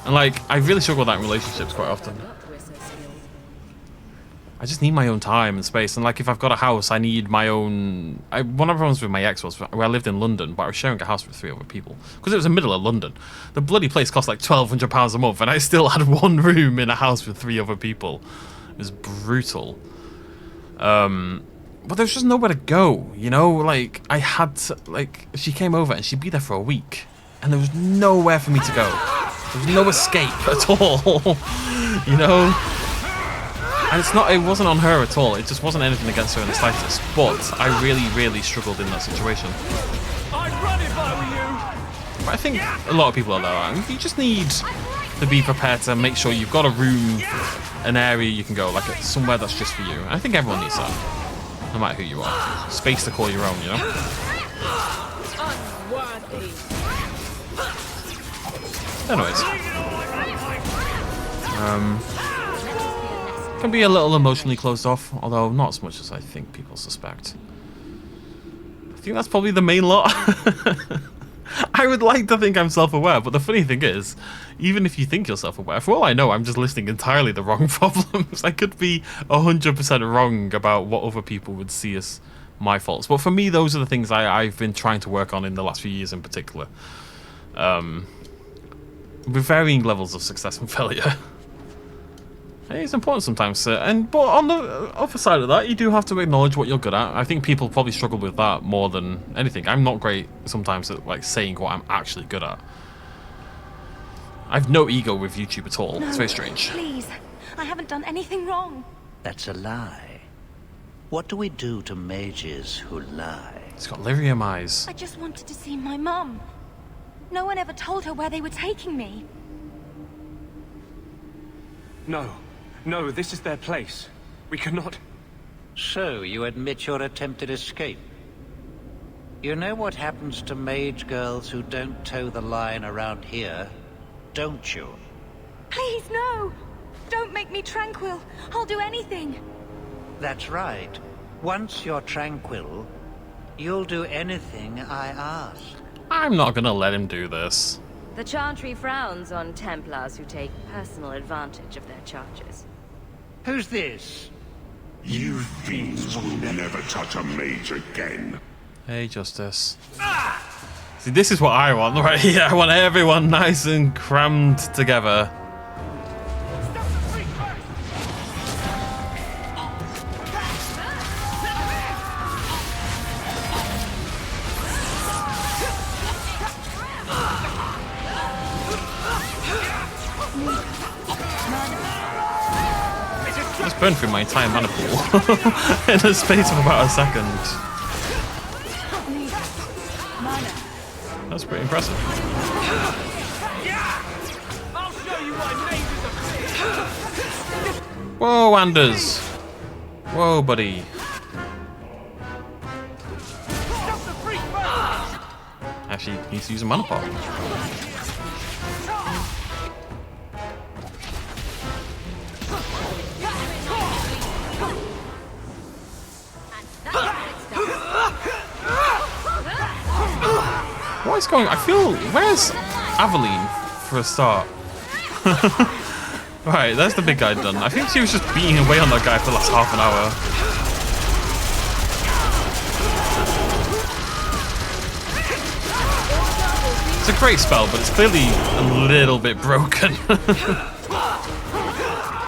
And like, I really struggle with that in relationships quite often. I just need my own time and space, and like if I've got a house, I need my own... one of the problems with my ex was where I lived in London, but I was sharing a house with 3 other people because it was in the middle of London. The bloody place cost like £1,200 a month, and I still had 1 room in a house with 3 other people. It was brutal. But there's just nowhere to go, you know? Like I had to, like, she came over and she'd be there for a week, and there was nowhere for me to go. There was no escape at all, you know? And it wasn't on her at all, it just wasn't anything against her in the slightest, but I really, really struggled in that situation. I'd run if I were you! But I think a lot of people are there, you just need to be prepared to make sure you've got a room, an area you can go, like somewhere that's just for you. And I think everyone needs that, no matter who you are. Space to call your own, you know? Anyways. Can be a little emotionally closed off, although not as much as I think people suspect. I think that's probably the main lot. I would like to think I'm self-aware, but the funny thing is, even if you think you're self-aware, for all I know, I'm just listing entirely the wrong problems. I could be 100% wrong about what other people would see as my faults. But for me, those are the things I've been trying to work on in the last few years in particular. With varying levels of success and failure. It's important sometimes, but on the other side of that, you do have to acknowledge what you're good at. I think people probably struggle with that more than anything. I'm not great sometimes at like saying what I'm actually good at. I've no ego with YouTube at all. No, it's very strange. Please, I haven't done anything wrong. That's a lie. What do we do to mages who lie? It's got lyrium eyes. I just wanted to see my mum. No one ever told her where they were taking me. No, this is their place. We cannot... So, you admit your attempted escape? You know what happens to mage girls who don't toe the line around here, don't you? Please, no! Don't make me tranquil. I'll do anything. That's right. Once you're tranquil, you'll do anything I ask. I'm not gonna let him do this. The Chantry frowns on Templars who take personal advantage of their charges. Who's this? You fiends will never touch a mage again. Hey, Justice. See, this is what I want right here. I want everyone nice and crammed together. burned through my entire mana pool in the space of about a second. That's pretty impressive. Whoa, Anders! Whoa, buddy. Actually, needs to use a mana pot. What is going on? I feel... Where's Aveline for a start? Right, there's the big guy done. I think she was just beating away on that guy for the last half an hour. It's a great spell, but it's clearly a little bit broken.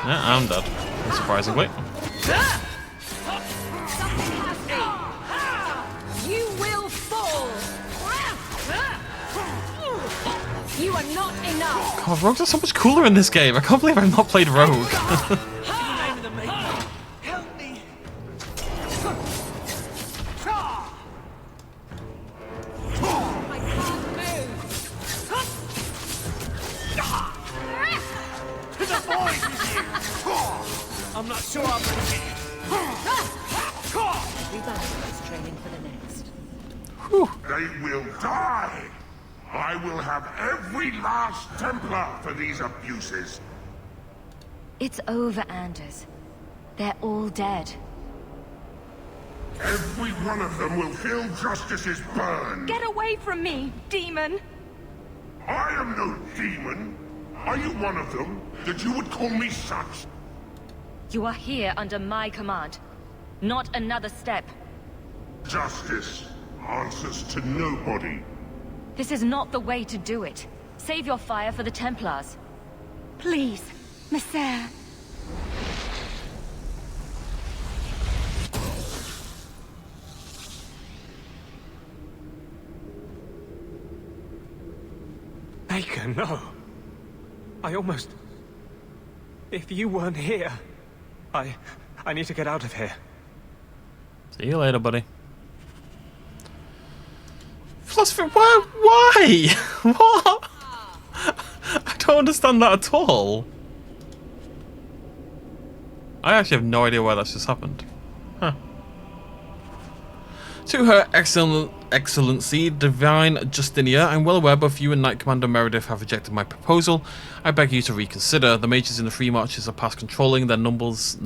Yeah, I'm dead, surprisingly. You will fall. You are not enough. God, rogues are so much cooler in this game. I can't believe I've not played rogue. I'm not sure I'm ready. Training for the next. They will die! I will have every last Templar for these abuses. It's over, Anders. They're all dead. Every one of them will feel justice's burn. Get away from me, demon! I am no demon. Are you one of them, that you would call me such? You are here under my command. Not another step. Justice answers to nobody. This is not the way to do it. Save your fire for the Templars. Please, Messer. Baker, no. I almost... If you weren't here... I need to get out of here. See you later, buddy. Philosopher, why? What? I don't understand that at all. I actually have no idea why that's just happened. Huh. To Her Excellency, Divine Justinia, I'm well aware both you and Knight Commander Meredith have rejected my proposal. I beg you to reconsider. The mages in the Free Marches are past controlling their numbles,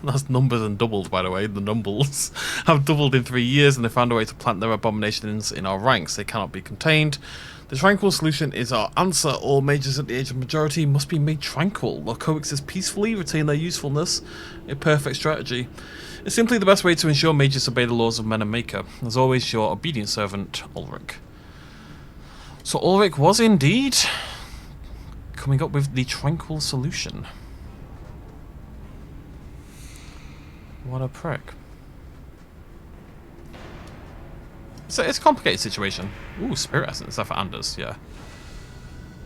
that's numbers and doubled, by the way, the numbles, have doubled in 3 years, and they found a way to plant their abominations in our ranks. They cannot be contained. The tranquil solution is our answer. All mages at the age of majority must be made tranquil. They'll coexist peacefully, retain their usefulness. A perfect strategy. It's simply the best way to ensure mages obey the laws of Men and Maker. As always, your obedient servant, Ulrich. So Ulrich was indeed coming up with the tranquil solution. What a prick. So it's a complicated situation. Ooh, Spirit Essence. Is that for Anders? Yeah.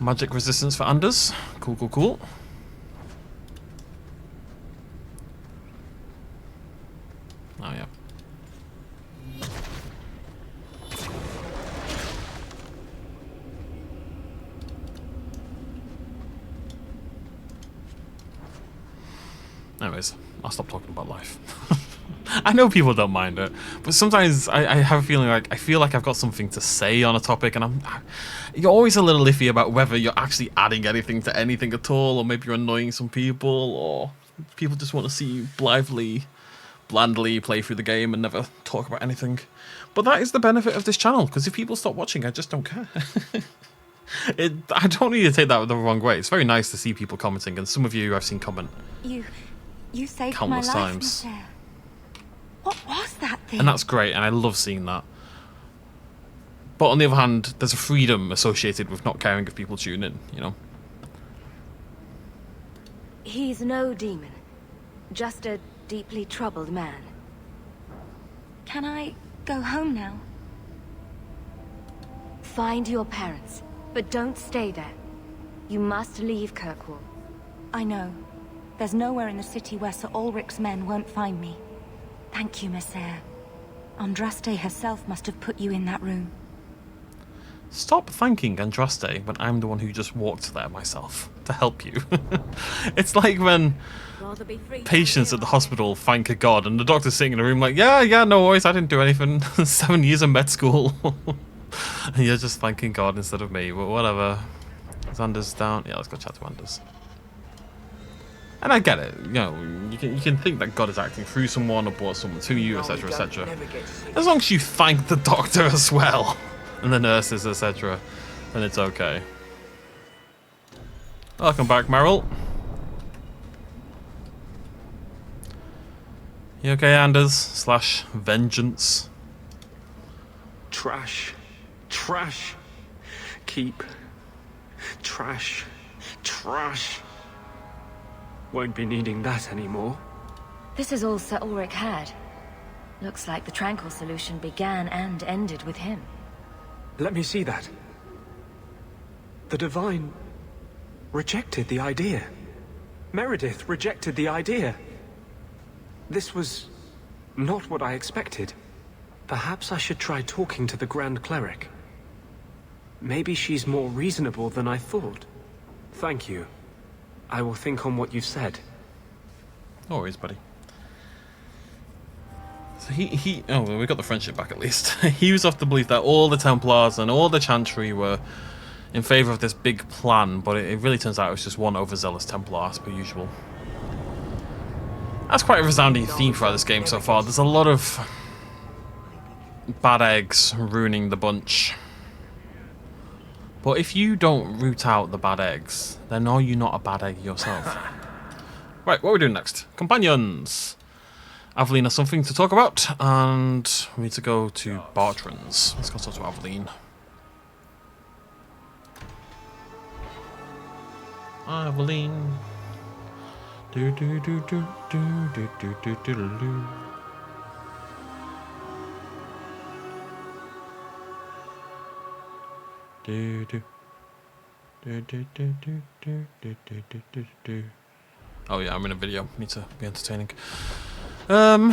Magic resistance for Anders. Cool, cool, cool. Oh, yeah. Anyways, I'll stop talking about life. I know people don't mind it, but sometimes I have a feeling like I feel like I've got something to say on a topic, and you're always a little iffy about whether you're actually adding anything to anything at all, or maybe you're annoying some people, or people just want to see you blandly play through the game and never talk about anything. But that is the benefit of this channel, because if people stop watching, I just don't care. I don't need to take that the wrong way. It's very nice to see people commenting, and some of you I've seen comment You saved countless my life, times. Michelle. What was that thing? And that's great, and I love seeing that. But on the other hand, there's a freedom associated with not caring if people tune in, you know? He's no demon. Just a deeply troubled man. Can I go home now? Find your parents, but don't stay there. You must leave Kirkwall. I know. There's nowhere in the city where Sir Ulrich's men won't find me. Thank you, Messere. Andraste herself must have put you in that room. Stop thanking Andraste when I'm the one who just walked there myself to help you. It's like when patients at the hospital thank a god and the doctor's sitting in a room like, yeah, no worries, I didn't do anything. 7 years of med school. And you're just thanking God instead of me, but whatever. Xander's down. Yeah, let's go chat to Anders. And I get it, you know, you can think that God is acting through someone or brought someone to you, etc, etc. As long as you thank the doctor as well, and the nurses, etc, then it's okay. Welcome back, Meryl. You okay, Anders? Slash vengeance. Trash. Trash. Keep. Trash. Trash. Won't be needing that anymore. This is all Sir Ulrich had. Looks like the Tranquil solution began and ended with him. Let me see that. The Divine rejected the idea. Meredith rejected the idea. This was not what I expected. Perhaps I should try talking to the Grand Cleric. Maybe she's more reasonable than I thought. Thank you. I will think on what you've said. No worries, buddy. So oh, well, we got the friendship back at least. He was of the belief that all the Templars and all the Chantry were in favour of this big plan, but it really turns out it was just one overzealous Templar, as per usual. That's quite a resounding theme throughout this game so far. There's a lot of bad eggs ruining the bunch. But if you don't root out the bad eggs, then are you not a bad egg yourself? Right, what are we doing next? Companions! Aveline has something to talk about, and we need to go to Bartrand's. Let's go talk to Aveline. Aveline. Do do do do do do do do do do. Do do do do do do do do do do do. Oh yeah, I'm in a video. Need to be entertaining. Oh,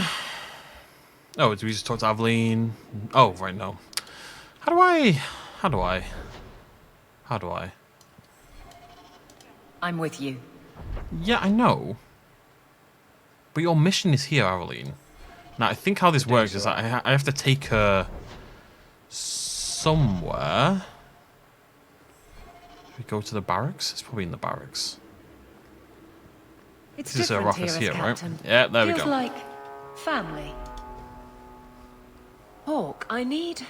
do we just talk to Aveline? Oh, right, no. How do I? I'm with you. Yeah, I know. But your mission is here, Aveline. Now, I think how this works is that I have to take her somewhere. Should we go to the barracks? It's probably in the barracks. It's This is her different office here, here, as right? Captain. Yeah, there we Feels go. like family. Hawke, I need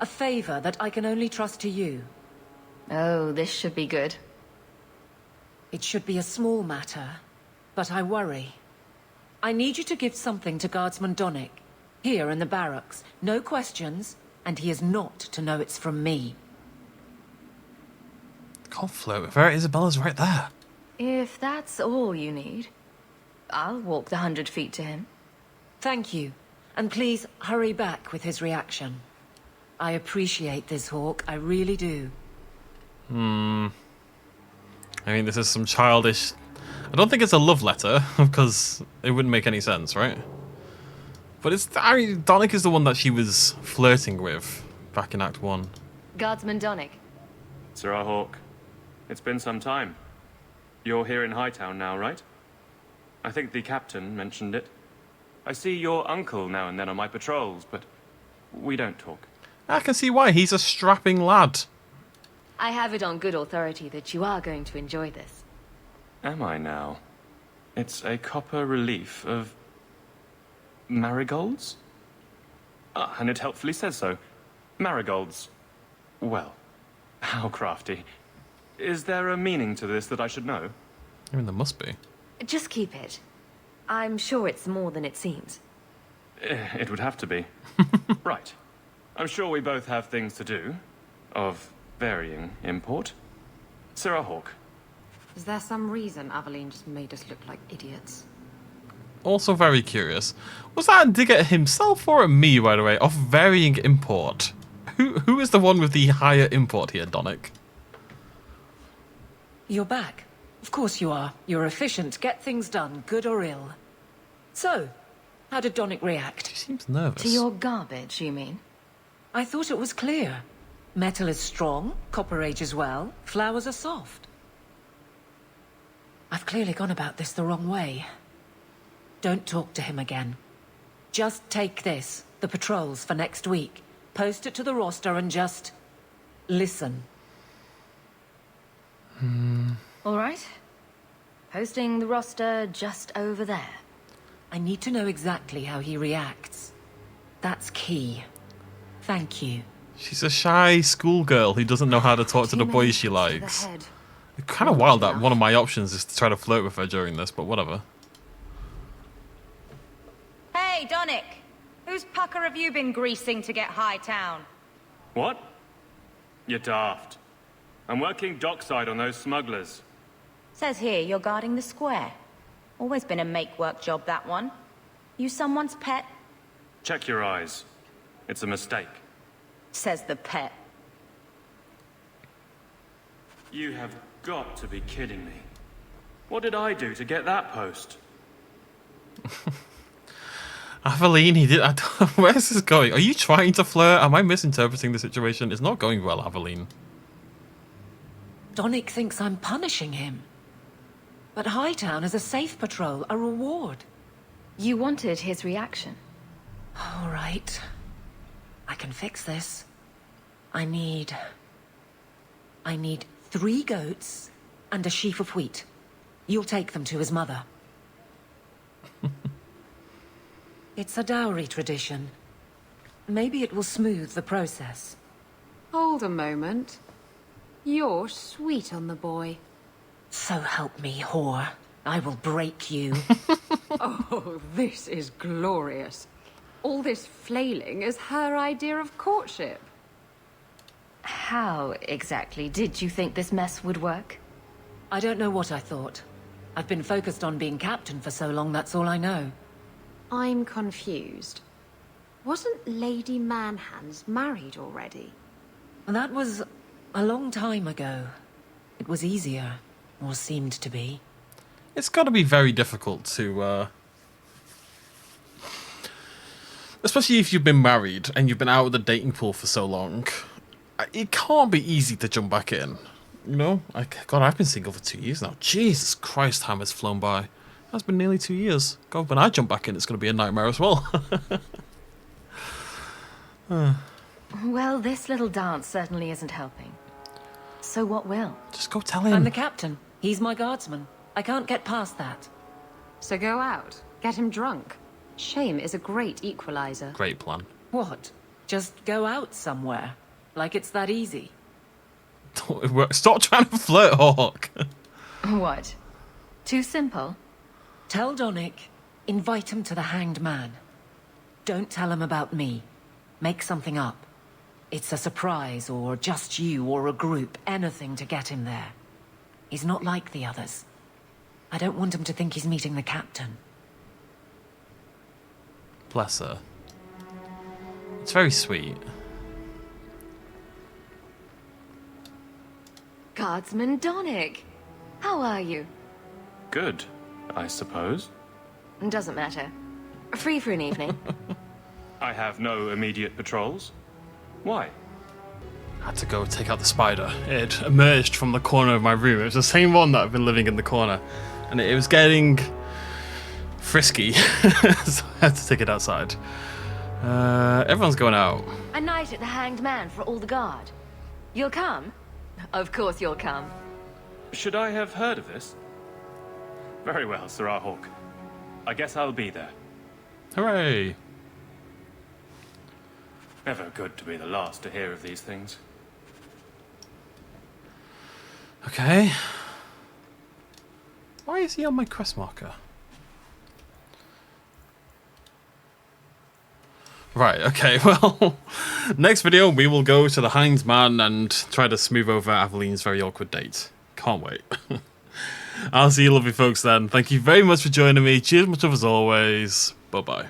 a favor that I can only trust to you. Oh, this should be good. It should be a small matter, but I worry. I need you to give something to Guardsman Donnick, here in the barracks. No questions, and he is not to know it's from me. Can't flirt with her. Isabella's right there. If that's all you need, I'll walk the 100 feet to him. Thank you, and please hurry back with his reaction. I appreciate this, Hawke. I really do. I mean, this is some childish... I don't think it's a love letter, because it wouldn't make any sense, right? But it's... I mean, Donnick is the one that she was flirting with back in Act 1. Guardsman Donnick. Sir Hawke, it's been some time. You're here in Hightown now, right? I think the captain mentioned it. I see your uncle now and then on my patrols, but we don't talk. I can see why. He's a strapping lad. I have it on good authority that you are going to enjoy this. Am I now? It's a copper relief of marigolds? Ah, and it helpfully says so. Marigolds. Well, how crafty. Is there a meaning to this that I should know? I mean, there must be. Just keep it. I'm sure it's more than it seems. It would have to be. Right. I'm sure we both have things to do. Of varying import. Sir Hawke. Is there some reason Aveline just made us look like idiots? Also very curious. Was that a dig at himself or at me, by the way? Of varying import. Who is the one with the higher import here, Donnick? You're back. Of course you are. You're efficient. Get things done, good or ill. So, how did Donick react? She seems nervous. To your garbage, you mean? I thought it was clear. Metal is strong, copper ages well, flowers are soft. I've clearly gone about this the wrong way. Don't talk to him again. Just take this, the patrols for next week. Post it to the roster and just... listen. All right. Posting the roster just over there. I need to know exactly how he reacts. That's key. Thank you. She's a shy schoolgirl who doesn't know how to talk to the boys she likes. It's kind of wild that one of my options is to try to flirt with her during this, but whatever. Hey, Donick! Whose pucker have you been greasing to get Hightown? What? You're daft. I'm working dockside on those smugglers. Says here you're guarding the square. Always been a make-work job, that one. You someone's pet? Check your eyes. It's a mistake. Says the pet. You have got to be kidding me. What did I do to get that post? Aveline, he did. Where's this going? Are you trying to flirt? Am I misinterpreting the situation? It's not going well, Aveline. Donick thinks I'm punishing him. But Hightown is a safe patrol, a reward. You wanted his reaction. All right. I can fix this. I need 3 goats and a sheaf of wheat. You'll take them to his mother. It's a dowry tradition. Maybe it will smooth the process. Hold a moment. You're sweet on the boy. So help me, whore. I will break you. Oh, this is glorious. All this flailing is her idea of courtship. How exactly did you think this mess would work? I don't know what I thought. I've been focused on being captain for so long, that's all I know. I'm confused. Wasn't Lady Manhands married already? That was a long time ago. It was easier, or seemed to be. It's got to be very difficult to... especially if you've been married and you've been out of the dating pool for so long. It can't be easy to jump back in. You know? God, I've been single for 2 years now. Jesus Christ, time has flown by. That's been nearly 2 years. God, when I jump back in, it's going to be a nightmare as well. Well, this little dance certainly isn't helping. So what will? Just go tell him. I'm the captain. He's my guardsman. I can't get past that. So go out. Get him drunk. Shame is a great equalizer. Great plan. What? Just go out somewhere? Like it's that easy? Stop trying to flirt, Hawke. What? Too simple? Tell Donick, invite him to the Hanged Man. Don't tell him about me. Make something up. It's a surprise, or just you, or a group, anything to get him there. He's not like the others. I don't want him to think he's meeting the captain. Bless her. It's very sweet. Guardsman Donick, how are you? Good, I suppose. Doesn't matter. Free for an evening. I have no immediate patrols. Why? I had to go take out the spider. It emerged from the corner of my room. It was the same one that I've been living in the corner. And it was getting frisky. So I had to take it outside. Everyone's going out. A night at the Hanged Man for all the guard. You'll come? Of course you'll come. Should I have heard of this? Very well, Sir Hawke. I guess I'll be there. Hooray! Never good to be the last to hear of these things. Okay. Why is he on my quest marker? Right, okay, well, next video we will go to the Hanged Man and try to smooth over Aveline's very awkward date. Can't wait. I'll see you lovely folks then. Thank you very much for joining me. Cheers much as always. Bye-bye.